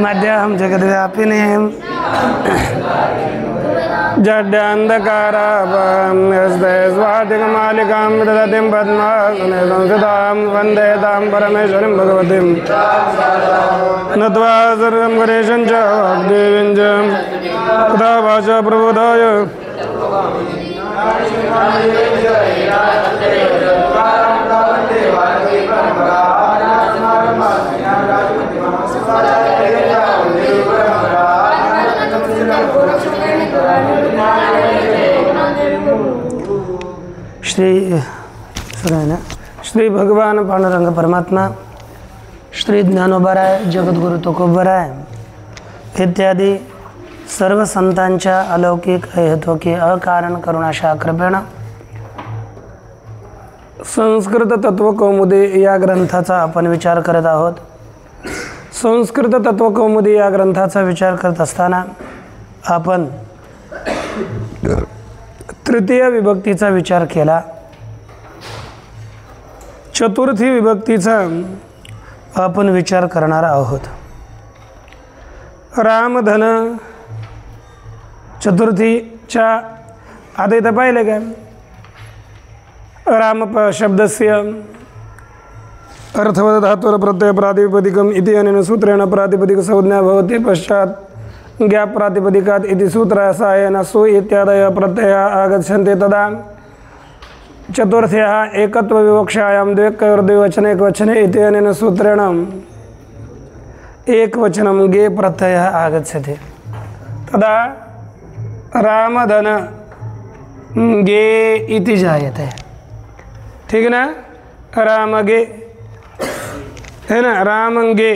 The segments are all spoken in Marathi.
मध्यं जगद्व्यापिने जड्यान्धकारापहस्ते स्वातिकमालिकां ददतिं पद्मासने संस्थितां वन्दे तां परमेश्वरीं भगवतीं नत्वा सर्वं गणेशं च देवीं च तथा भाषा प्रबोधाय श्री भगवान पांडुरंग परमात्मा, श्री ज्ञानोबराय, जगद्गुरु तुकोबराय इत्यादी सर्व संतांच्या अलौकिक अहेतुकी अकारण करुणाशा कृपेण संस्कृत तत्वकौमुदी या ग्रंथाचा आपण विचार करत आहोत। संस्कृत तत्वकौमुदी या ग्रंथाचा विचार करत असताना आपण तृतीय विभक्तीचा विचार केला, चतुर्थी विभक्तीचा आपण विचार करणार आहोत। रामधन चतुर्थीच्या आधी इथं पाहिलं काय, राम शब्दस्य अर्थवद धातुर प्रत्यय प्रातिपदिकम इति अनेन सूत्रेण प्रातिपदिक संज्ञा भवति। पश्चात ज्ञा प्रातिपदिकात् इति सूत्रासहायेन सु इत्यादयः प्रत्ययाः आगच्छन्ति। तदा चतुर्थ्याः एकत्व विवक्षायां द्विवचने एकवचने इति अनेन सूत्रेण एकवचनं गे प्रत्ययः आगच्छति। तदा रामधन गे इति जायते, ठीक ना, रामगे है ना, रामंगे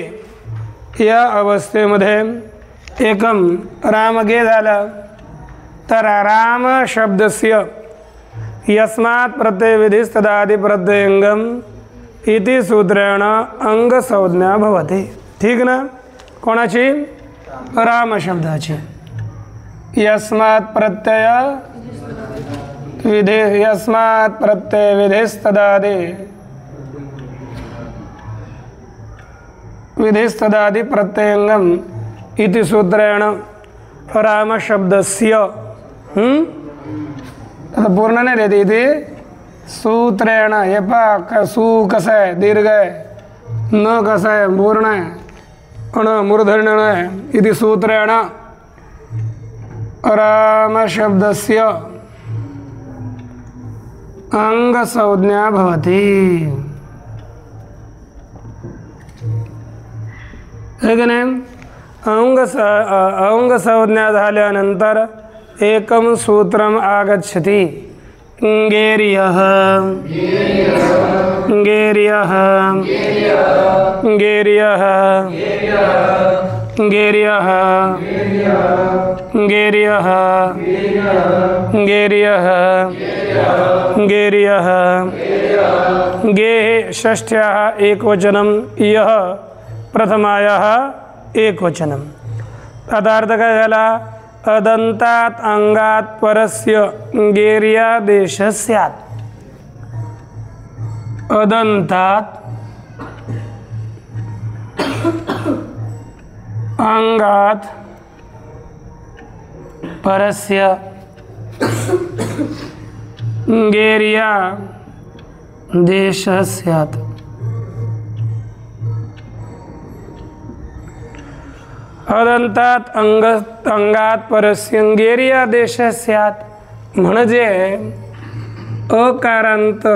या अवस्थेमध्ये एकम रामगे झालं तर राम शब्दस्य यस्मात् प्रत्यय विधिस्तदादि प्रत्ययंगम इति सूत्रेण अंग संज्ञा भवति। ठीक ना, कोणाची, राम शब्दाची। यस्मात् प्रत्यय विधिस्तदादि प्रत्ययंगम इति सूत्रेण राम शब्दस्य पूर्ण नहीं रहती थी सूत्रेण, ये पा सू कसा है दीर्घ है, न कसा है पूर्ण है, अण मूर्धन्य है, इति सूत्रेण राम शब्दस्य अंग संज्ञा भवति। है की नाही, अंग संज्ञा झाल्यानंतर एकम सूत्रम आगच्छति, गेर्यः गेर्यः गेर्यः गेर्यः गेर्यः गेर्यः गेर्यः गे षष्ठ्याः एकवचनं, यः प्रथमायाः एकवचनं। तदार्थ काय झाला, अदंतात् अंगात् परस्य गेर्यादेश स्यात्। अदंतात् अंगात् परस्य गेर्यादेश स्यात्। अदंतात अंगात परस्य गेर्यादेश स्यात् म्हणजे अकारांत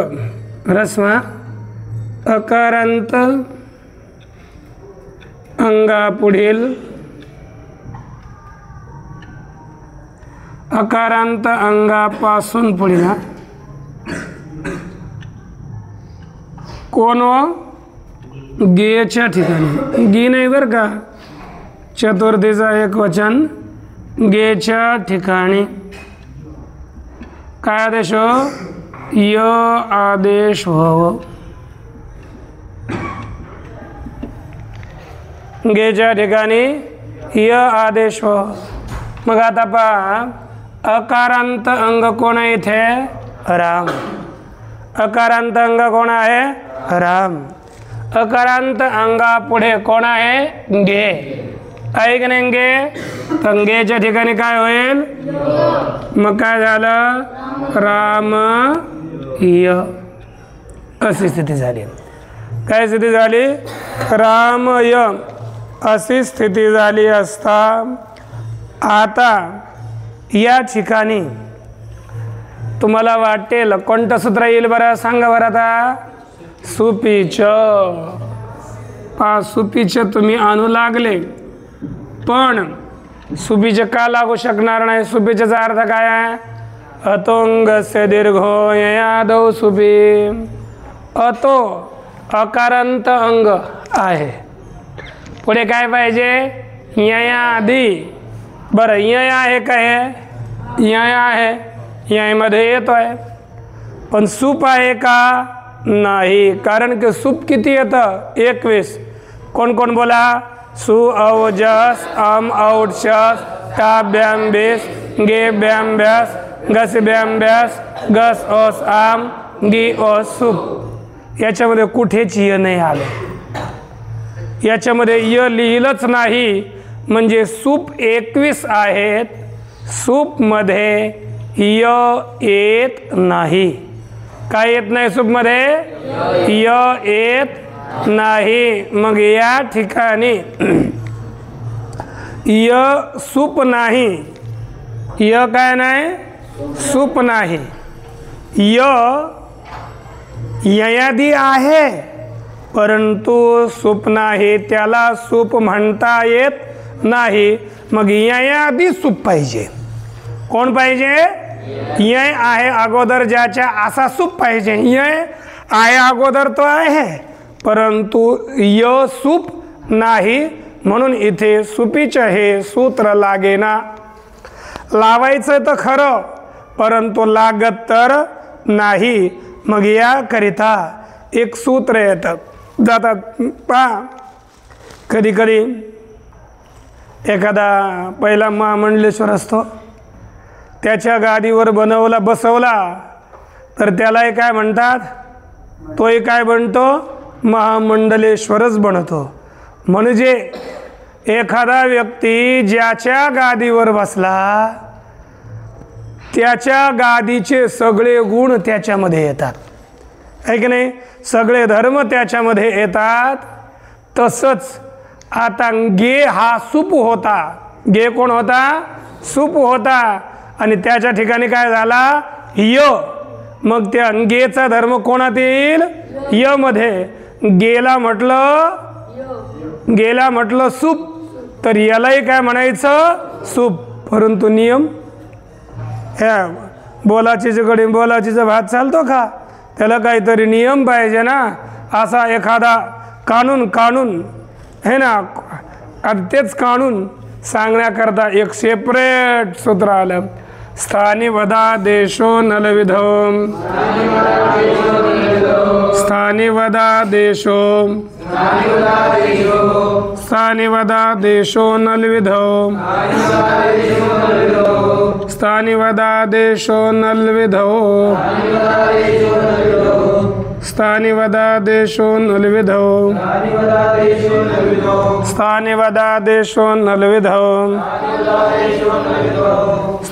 रस्मा अकारांत अंगापुढील अकारांत अंगापासून पुढील कोण गेच्या ठिकाणी, गी नाही बरं का, चतुर्थीचा एक वचन गेच्या ठिकाणी काय आदेश हो, य आदेश हो। गेच्या ठिकाणी य आदेश हो। मग आता पहा, अकारांत अंग कोण आहे इथे, राम। अकारांत अंग कोण आहे, राम। अकारांत अंगा पुढे कोण आहे, गे। आहे की नाही गे? तर गेच्या ठिकाणी काय होईल? मग काय झालं? रामय अशी स्थिती झाली. काय स्थिती झाली? रामय अशी स्थिती झाली असता आता या ठिकाणी तुम्हाला वाटेल कोणतं सूत्र येईल बरं? सांगा बरं आता. सुपीच. सुपीच तुम्ही आणू लागले, पण सुपीच का लागू शकणार नाही? सुपीचा अर्थ काय आहे? अतोंगस्य दीर्घो यादव सुपी. अतो अकारांत अंग आहे. पुढे काय पाहिजे? यया आधी. बरं यया आहे काय? यया आहे, यामध्ये येतोय, पण सूप आहे का? नाही. कारण की सूप किती येतं? 21. कोण कोण बोला? सु अवजस अम औडशस टा ब्याम बेस गे ब्याम ब्यास गस ब्याम ब्यास गस ओस आम गी ओस सूप. याच्यामध्ये कुठेच य नाही आलं. याच्यामध्ये य लिहिलंच नाही, म्हणजे सूप 21 आहेत. सूपमध्ये य येत नाही. काय येत नाही सूपमध्ये? य येत नाही. मग या ठिकाणी य सूप नाही. य काय नाही? सूप नाही. ययादी आहे, परंतु सूप नाही. त्याला सूप म्हणता येत नाही. मग ययादी सूप पाहिजे. कोण पाहिजे? यय आहे अगोदर ज्याच्या असा सूप पाहिजे. यय आहे अगोदर तो आहे, परंतु य सूप नाही, म्हणून इथे सुपीच हे सूत्र लागेना. लावायचं तर खरं, परंतु लागत तर नाही. मग याकरिता एक सूत्र येतं जातात. पहा, कधी कधी एखादा पहिला महामंडलेश्वर असतो, त्याच्या गादीवर बसवला तर त्यालाही काय म्हणतात? तोही काय बनतो? महामंडलेश्वरच बनतो. म्हणजे एखादा व्यक्ती ज्याच्या गादीवर बसला त्याच्या गादीचे सगळे गुण त्याच्यामध्ये येतात, आहे की नाही? सगळे धर्म त्याच्यामध्ये येतात. तसंच आता गे हा सूप होता. गे कोण होता? सूप होता. आणि त्याच्या ठिकाणी काय झाला? य. मग त्या गेचा धर्म कोणात येईल? य मध्ये. गेला म्हटलं सूप, तर यालाही काय म्हणायचं? सूप. परंतु नियम ह्या बोलाचीचा भात चालतो का? त्याला काहीतरी नियम पाहिजे ना. असा एखादा कानून है ना. आणि तेच कानून सांगण्याकरता एक सेपरेट सूत्र आलं. स्थानी वदा देशो नलविधो. स्थानी वदा देशो. स्थानी वदा देशो नलविधो. स्थानी वदा देशो नलविधो. स्थानी वदा देशो नलविधो. स्थानी वदा देशो नलविधो.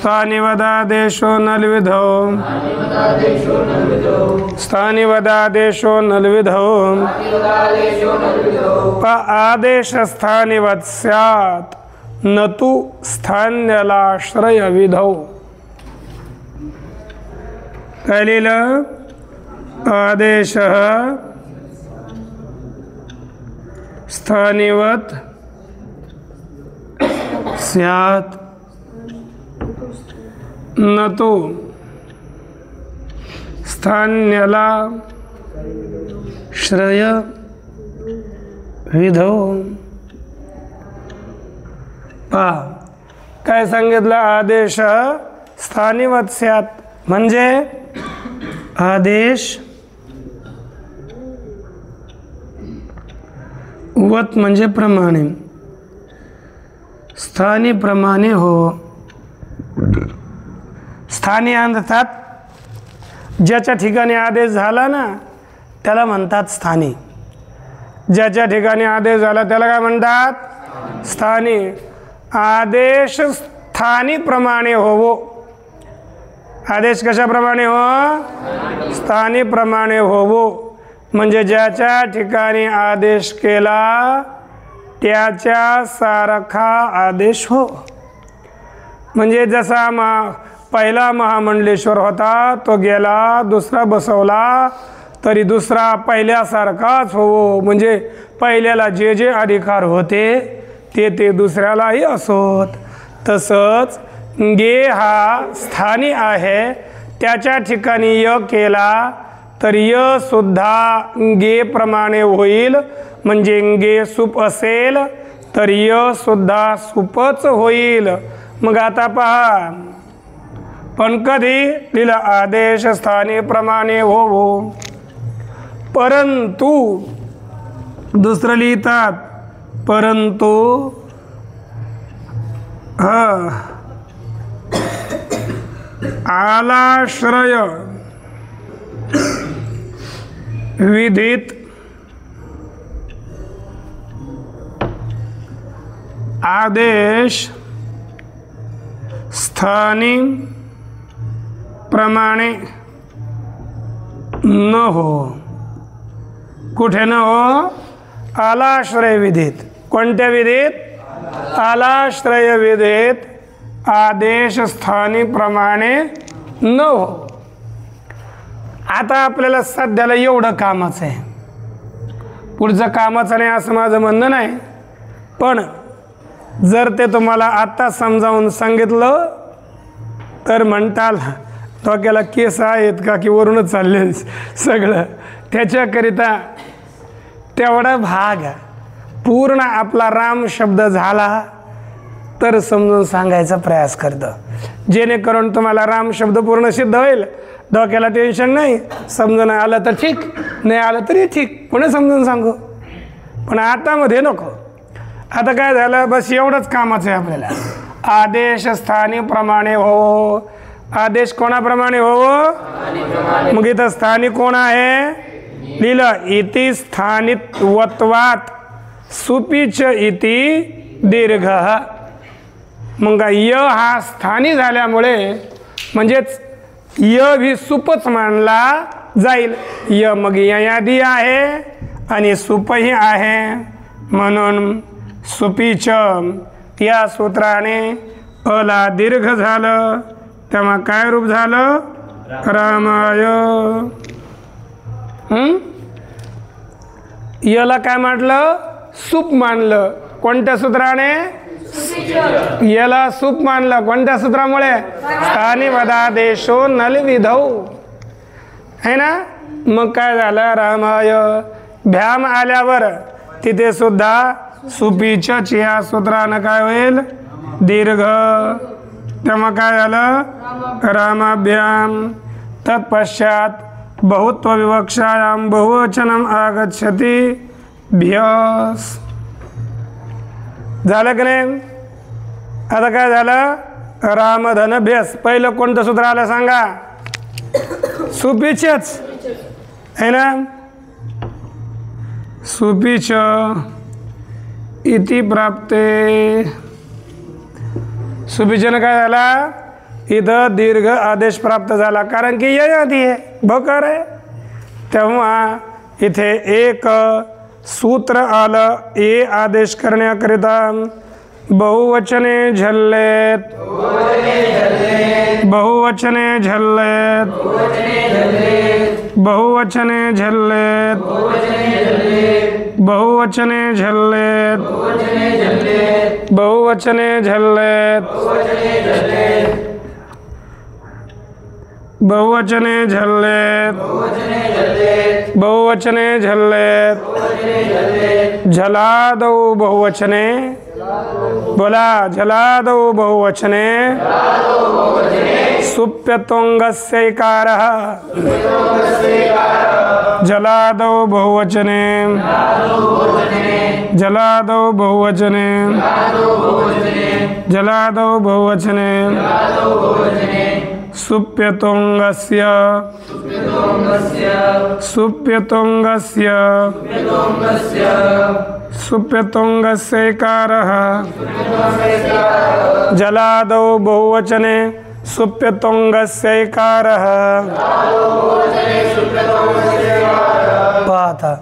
स्थानी वदा देशो नलविधो. स्थानी वदा देशो नलविधो. आदेश स्थानिवत् स्यात् न तु स्थान्यलाश्रय विधौ. काय लिहिलं? आदेशः स्थानिवत् स्यात् न तु स्थान्यला श्रय विधौ. पहा काय सांगितलं? आदेश स्थानिवत् स्यात् म्हणजे आदेश वत म्हणजे प्रमाणे, स्थानी प्रमाणे हो. स्थानी अर्थात ज्याच्या ठिकाणी आदेश झाला ना त्याला म्हणतात स्थानी. ज्याच्या ठिकाणी आदेश झाला त्याला काय म्हणतात? स्थानी आदेश स्थानी प्रमाणे होवो. आदेश कशाप्रमाणे हो? स्थानी प्रमाणे होवो. म्हणजे ज्याच्या ठिकाणी आदेश केला त्याच्या सारखा आदेश हो. म्हणजे जसा पहिला महामंडलेश्वर होता तो गेला, दुसरा बसवला तरी दुसरा पहिल्यासारखाच होवो. म्हणजे पहिल्याला जे जे अधिकार होते ते दुसऱ्यालाही असोत. तसंच गे हा स्थानी आहे, त्याच्या ठिकाणी य केला तर य सुद्धा गे प्रमाणे होईल. म्हणजे गे सुप असेल तर य सुद्धा सुपच होईल. मग आता पहा, पण कधी लिहिलं आदेश स्थानी प्रमाणे होवो. परंतु दुसरं लिहितात परंतु आलाश्रय विधित आदेश स्थानी प्रमाणे न हो. कुठे न हो? आलाश्रय विधित. कोणत्या विधित? आलाश्रय विधित आदेश स्थानी प्रमाणे न हो. आता आपल्याला सध्याला एवढं कामच आहे, पुढचं कामाचं नाही असं माझं म्हणणं नाही. पण जर ते तुम्हाला आत्ता समजावून सांगितलं तर म्हणताल डोक्याला केस आहेत का की वरूनच चालले सगळं. त्याच्याकरिता तेवढा भाग पूर्ण आपला राम शब्द झाला तर समजून सांगायचा प्रयास करतो, जेणेकरून तुम्हाला राम शब्द पूर्ण सिद्ध होईल. डोक्याला टेन्शन नाही. समजून आलं तर ठीक, नाही आलं तरी ठीक, पुणे समजून सांगू. पण आता मध्ये नको. आता काय झालं, बस एवढंच कामाचं आहे आपल्याला. आदेश स्थानी प्रमाणे हो. आदेश कोणाप्रमाणे हो? मग इथं स्थानिक कोण आहे? लिहिलं इति स्थानित्वात सुपीच इति दीर्घ. मग य हा स्थानी झाल्यामुळे म्हणजेच य भी सुपच मानला जाईल. य मग ययादी आहे आणि सुपही आहे, म्हणून सुपीच या सूत्राने अला दीर्घ झालं. तेव्हा काय रूप झालं? रामाय. याला काय म्हटलं? सूप मानलं. कोणत्या सूत्राने? याला सूप मानलं. कोणत्या सूत्रामुळे? स्थानी वदादेशो नल विधौ है ना. मग काय झालं? रामाय. भ्याम आल्यावर तिथे सुद्धा सुपीच या सूत्रानं काय होईल? दीर्घ. तेव्हा काय झालं? रामाभ्याम. तत्पश्चात बहुत्व विवक्षायाम बहुवचनम आगच्छति भ्यस. झालं की नाही? आता काय झालं? रामधन भ्यस. पहिलं कोणतं सूत्र आलं सांगा? सुपीचच है ना. सुपीच इति प्राप्ते. सुपीचनं काय झाला? इथं दीर्घ आदेश प्राप्त झाला, कारण की ये आधी आहे, बकर आहे. तेव्हा इथे एक सूत्र आलं. ये आदेश करण्याकरिता बहुवचने झल्लेत. बहुवचने झल्लेत. बहुवचने झल्लेत. बहुवचने झल्लेत. बहुवचने झल्लेत. बहुवचने झल्लेत. बहुवचने झल्लेत. झलादौ बहुवचने. बोला झलादौ बहुवचने. सुप्यतोंगस्यैकारः. झलादौ बहुवचने. झलादौ बहुवचने. झलादौ बहुवचने. सुप्यतोंगस्य सुप्यतोंगस्यैकारः जलादौ बहुवचने सुप्यतोंगस्यैकारः पाहता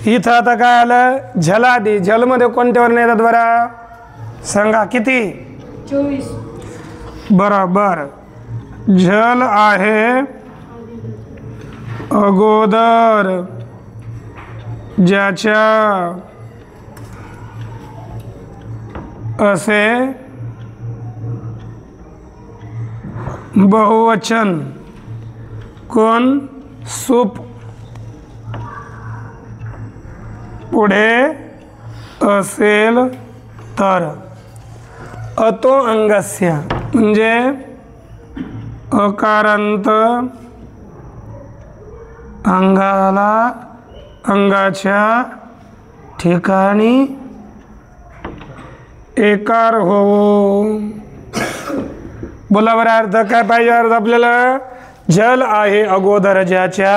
इथं आता काय आलं झलादी झलमध्ये कोणते वर्ण येतात बरं सांगा किती 24 बरोबर झल आहे अगोदर ज्याच्या असे बहुवचन कोण सुप पुढे असेल तर अतो अंगस्य म्हणजे अकारांत अंगाला अंगाच्या ठिकाणी एकार होवो. बोला बरं अर्थ काय पाहिजे अर्थ आपल्याला जल आहे अगोदर ज्याच्या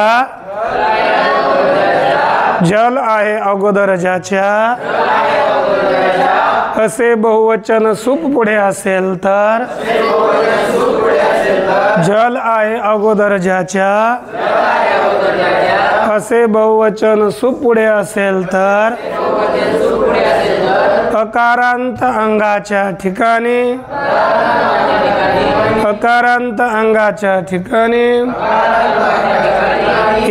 जल आहे अगोदर ज्याच्या असे बहुवचन सुप पुढे असेल तर जल आहे अगोदर ज्याच्या असे बहुवचन सुप पुढे असेल तर अकारांत अंगाच्या ठिकाणी अकारांत अंगाच्या ठिकाणी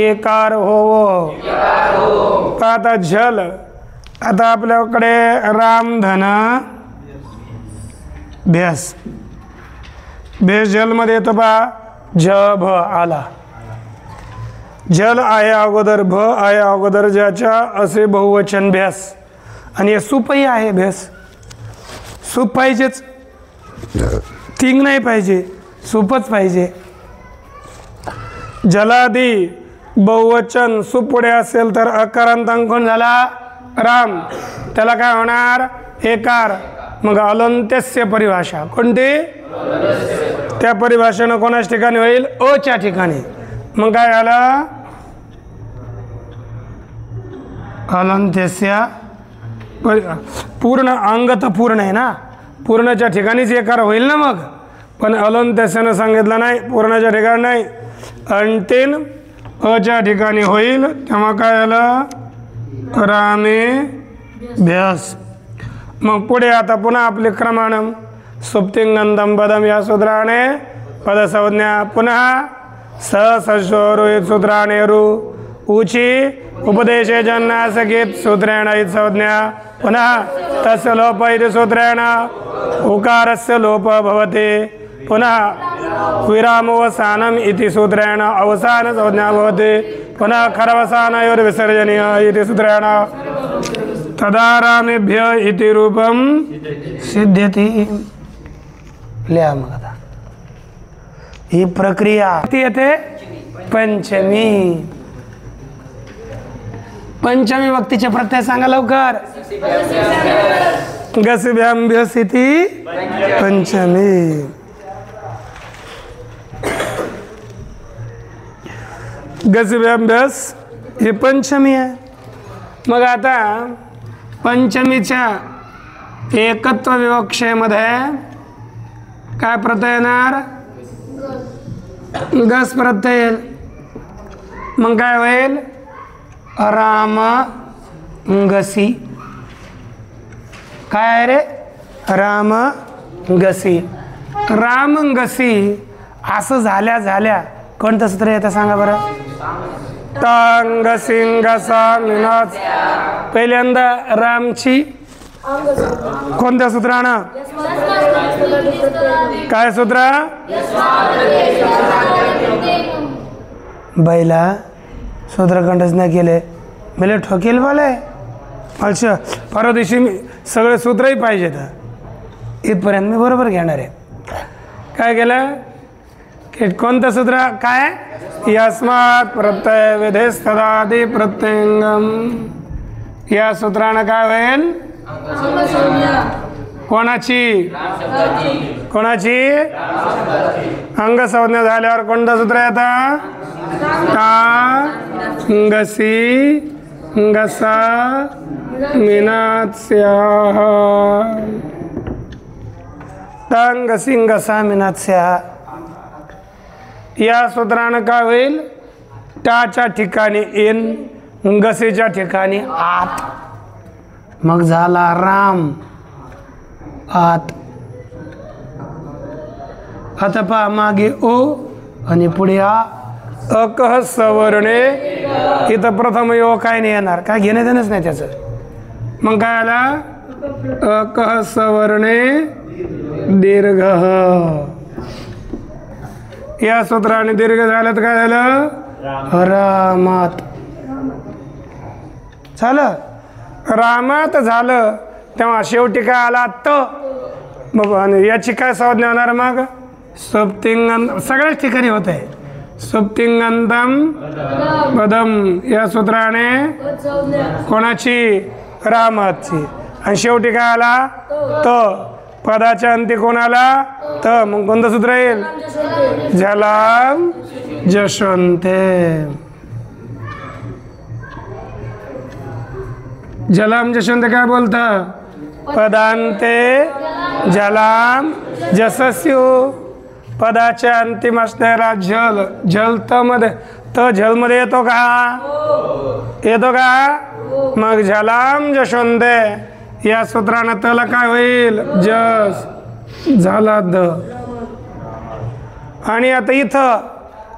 एकार होवो. आता झल आता आपल्याकडे रामधन भेस भेस जलमध्ये येतो बा ज भ आला. जल आहे अगोदर भ आहे अगोदर ज्याच्या असे बहुवचन भेस आणि हे सुपही आहे भेस. सूप पाहिजेच तिंग नाही पाहिजे सूपच पाहिजे. जलादी बहुवचन सुप पुढे असेल तर अकारांत कोण झाला राम त्याला काय होणार एकार. मग अलंत्यस्य परिभाषा कोणती त्या परिभाषेनं कोणाच ठिकाणी होईल ओच्या ठिकाणी. मग काय झालं अलंत्यस्य पूर्ण अंग तर पूर्ण आहे ना पूर्णच्या ठिकाणीच एकार होईल ना. मग पण अलंत्यस्यानं सांगितलं नाही पूर्णाच्या ठिकाणी नाही अंतिम अच्या ठिकाणी होईल. तेव्हा काय झालं रामे भ्यास. मग पुढे आता पुन्हा आपले क्रमानं सुप्तिंगंधम पदम या सूत्राने पदसंज्ञा पुन्हा सशोरुत सूत्राने रु उची उपदेशे जन्नासकित सूत्रेण संज्ञा पुनः तस्य लोप इति सूत्रेण उकारस्य लोप भवति पुनः विरामोवसानम इति सूत्रेण अवसान संज्ञा भवति पुनः खरवसानयोर्विसर्जनीय इति सूत्रेण तदारामेभ्य इति रूपम सिद्ध्यति. लिहा मग आता ही प्रक्रिया येते पंचमी. पंचमी व्यक्तीचे प्रत्यय सांगा लवकर. गसिभ्याम्भ्यसिती पंचमी. गसिभ्याम्भ्यस ही पंचमी आहे. मग आता पंचमीच्या एकत्व विवक्षेमध्ये काय प्रत्यय येणार गस प्रत्यय येईल. मग काय होईल राम गसी. काय आहे रे राम गसी. राम गसी असं झाल्या झाल्या कोणतं सूत्र येतं सांगा बरं. टांग सिंग सांगनाच पहिल्यांदा रामची कोणत्या सूत्रानं काय सूत्र बैला सूत्रखंडच नाही केले मला ठोकेल बोले. अच्छा परवा दिवशी मी सगळे सूत्रही पाहिजेत इथपर्यंत मी बरोबर घेणार आहे. काय केलं की कोणतं सूत्र काय यस्मात् प्रत्यय विधेस्तदादि प्रत्यंगम. या सूत्रानं काय होईल कोणाची? कोणाची? अंगसंज्ञा झाल्यावर कोणतं सूत्र येतं? टा गसी गसा मिनात्स्याः. टांग सिंगसा मिनात्स्याः. या सूत्रानं काय होईल? टाच्या ठिकाणी इन, गसेच्या ठिकाणी आत, मग झाला राम आत. आता पहा मागे ओ आणि पुढे आ. अकह सवर्णे. इथं प्रथम यो काय नाही येणार, काय घेणे देणंच नाही त्याचं. मग काय आला? अकह सवर्णे दीर्घ. या सूत्राने दीर्घ झालं तर काय झालं? रामात झालं. रामात झालं तेव्हा शेवटी काय आला? त. मग याची काय संज्ञा होणार? मग सुप्तिंगंत. सगळ्याच ठिकाणी होत आहे. सुप्तिंगंतम पदम. या सूत्राने कोणाची? रामाची. आणि शेवटी काय आला? त. पदाच्या अंती कोणाला? त. मग कोणतं सूत्र येईल? जलाम जशवंते. जलाम जशवंते काय बोलतं? पदांते जलाम जसस्यु. पदाच्या अंतिम असणारा जल, जल त मध्ये, त जल मध्ये येतो का? येतो का? मग जलाम जशवंते. या सूत्रानं तला काय होईल? जस. झाला द. आणि आता इथं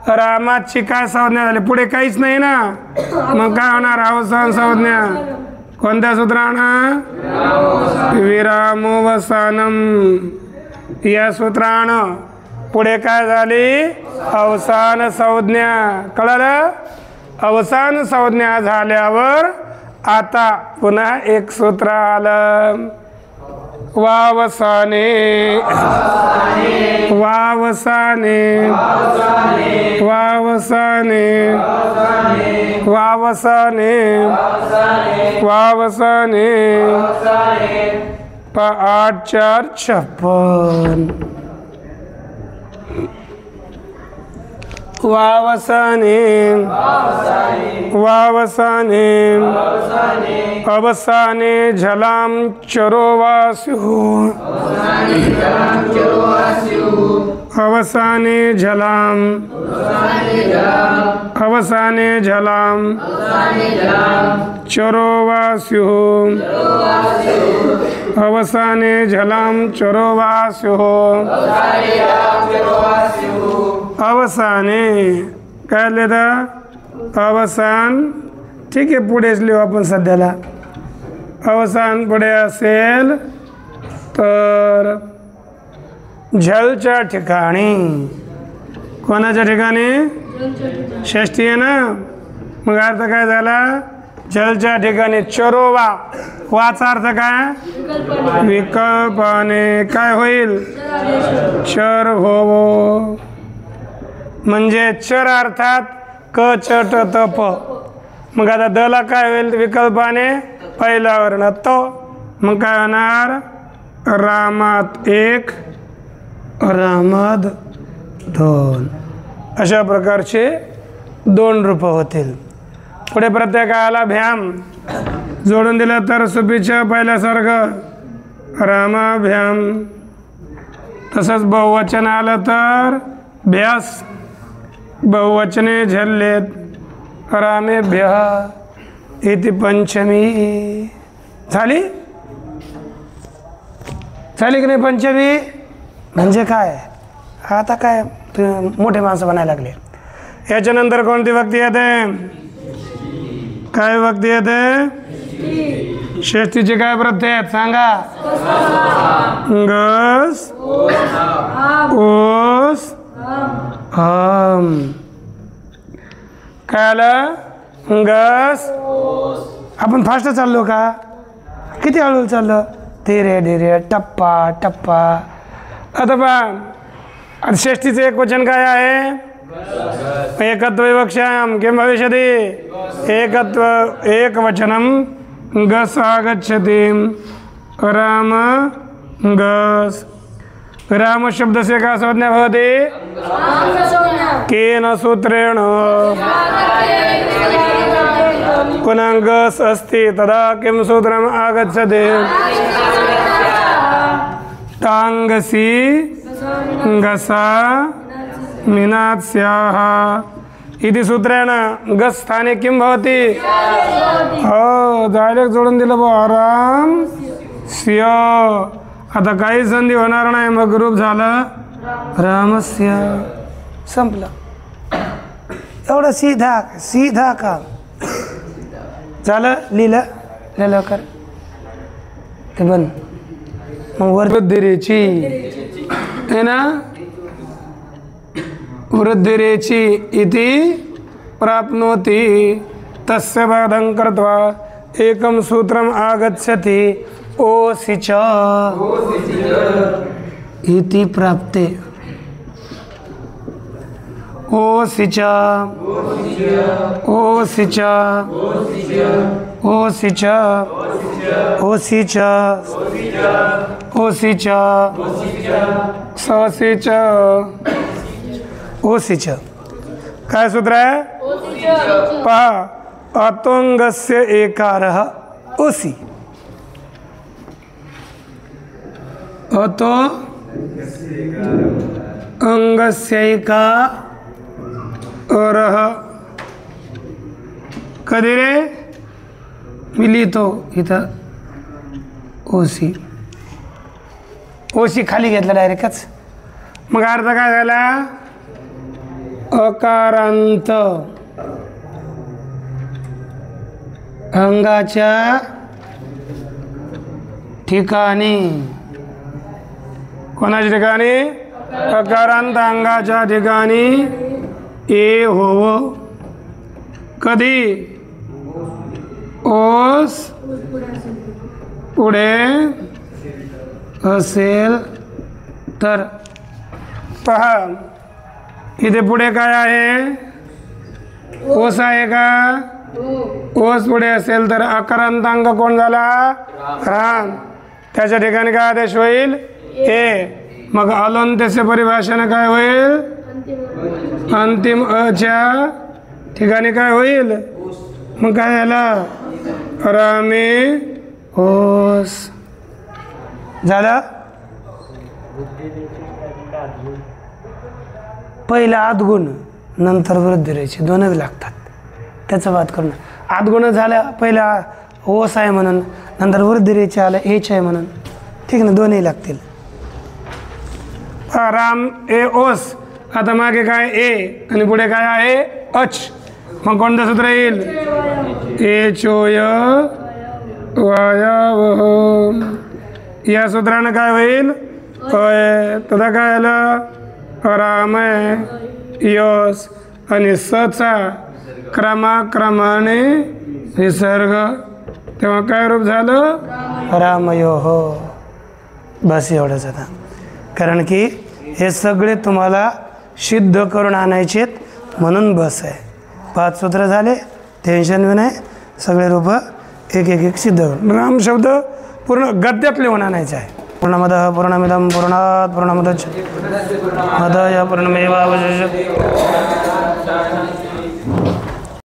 रामाची काय संज्ञा झाली? पुढे काहीच नाही ना, मग काय होणार? अवसान संज्ञा. कोणत्या सूत्रानं? विरामोवसानम. या सूत्रानं पुढे काय झाली? अवसान संज्ञा. कळलं? अवसान संज्ञा झाल्यावर आता पुन्हा एक सूत्र आलं. वावसाने. वावसाने. वावसाने. वावसाने. वावसाने. 8 4 56. वावसाने. वावसाने. अवसाने झलाम चरोवास्युः. अवसाने झलाम. अवसाने झलाम चरोवास्युः. अवसाने झलाम चरोवास्युः. अवसाने काय लिहिलं? अवसान. ठीक आहे, पुढेच लिहू आपण सध्याला. अवसान पुढे असेल तर झलच्या ठिकाणी. कोणाच्या ठिकाणी? षष्ठी आहे ना, मग अर्थ काय झाला? झलच्या ठिकाणी चरोवा. वाचा अर्थ काय? विकल्पाने काय होईल? चर होवो. म्हणजे चर अर्थात क चट तप. मग आता दला काय होईल? विकल्पाने पहिला वर्ण तो. मग काय होणार? रामात 1 रामात 2. अशा प्रकारचे 2 रूप होतील. पुढे प्रत्येकाला भ्याम जोडून दिलं तर सुपीच्या पहिल्यासारखं रामाभ्याम. तसंच बहुवचन आलं तर भ्यास. बहुवचने झल्लेत रामेभ्य इति पंचमी. झाली? झाली की नाही पंचमी? म्हणजे काय? आता काय मोठे माणसं बनायला लागले. याच्यानंतर कोणती व्यक्ती येते? काय व्यक्ती येते? षष्टीचे काय प्रत्यय आहेत सांगा? गस ओस हम. काय आलं? गस. आपण फास्ट चाललो का? किती हळू चाललो? धीरे धीरे टप्पा टप्पा. आता पहा षष्टीचं एक वचन काय आहे? एकत्व विवक्षाम किं भविष्यति? एकत्व एक वचनम गस आगच्छति. राम गस। राम शब्द से का संज्ञा भवति? केन सूत्रेण पुनः गस अस्ति तदा किं सूत्रम् आगच्छति? टाङ्गसि गसा मीनात् स्याः इति सूत्रेण गस स्थाने किं भवति? डायरेक्ट जोडून दिलं बा आराम स्य। आता काही संधी होणार नाही, मग रूप झालं रामस्य, संपलं. एवढं सीधा सीधा काम झालं. लिहिलं लवकर ते बन. मग वृद्धिरेची है ना, वृद्धिरेची इति प्राप्नोति तस्य बाधं कृत्वा एकं सूत्रम् आगच्छति ओसि च इति प्राप्ते. ओसि च ओसि च ओसि च ओसि च ओसि च ससि च ओसि च. काय सूत्र आहे? पहा, अतोंगस्य एकारः ओसि. अतो अंगस्यैका अरह. कधी रे मिलितो इथं ओसी. ओसी खाली घेतला डायरेक्टच. मग अर्थ काय झाला? अकारांत अंगाच्या ठिकाणी. कोणाच्या ठिकाणी? अकारांत अंगाच्या ठिकाणी ए होव. कधी? ओस पुढे असेल तर. पहा, इथे पुढे काय आहे? ओस आहे का? ओस पुढे असेल तर अकारांत अंग कोण झाला? राम. त्याच्या ठिकाणी काय आदेश होईल? ए. मग अलोंतेचे परिभाषण काय होईल? अंतिम अच्या ठिकाणी काय होईल? मग काय झालं? रामे ओस झालं. पहिला आदगुण नंतर वृद्धिरेचे दोनच लागतात. त्याचं बात करणं. आदगुण झालं, पहिला ओस आहे म्हणून, नंतर वृद्धिरेचे आलं एच आहे म्हणून. ठीक ना, दोन्ही लागतील. राम ए ओस. आता मागे काय? ए आणि पुढे काय आहे? अच. मग कोणतं सूत्र येईल? एचोय वायावह. या सूत्रानं काय होईल? अय. तथा काय आलं? रामय यस. आणि सचा क्रमाक्रमाने विसर्ग, तेव्हा काय रूप झालं? रामयोः. बस एवढंच. आता कारण की हे सगळे तुम्हाला सिद्ध करून आणायचे म्हणून बस आहे. 5 सूत्र झाले, टेन्शन बी नाही. सगळे रूप एक एक एक सिद्ध करून राम शब्द पूर्ण गद्यात लिहून आणायचं आहे. पूर्णमदः पूर्णमिदं पूर्णात् पूर्णमुदच्यते पूर्णमेवावशिष्यते.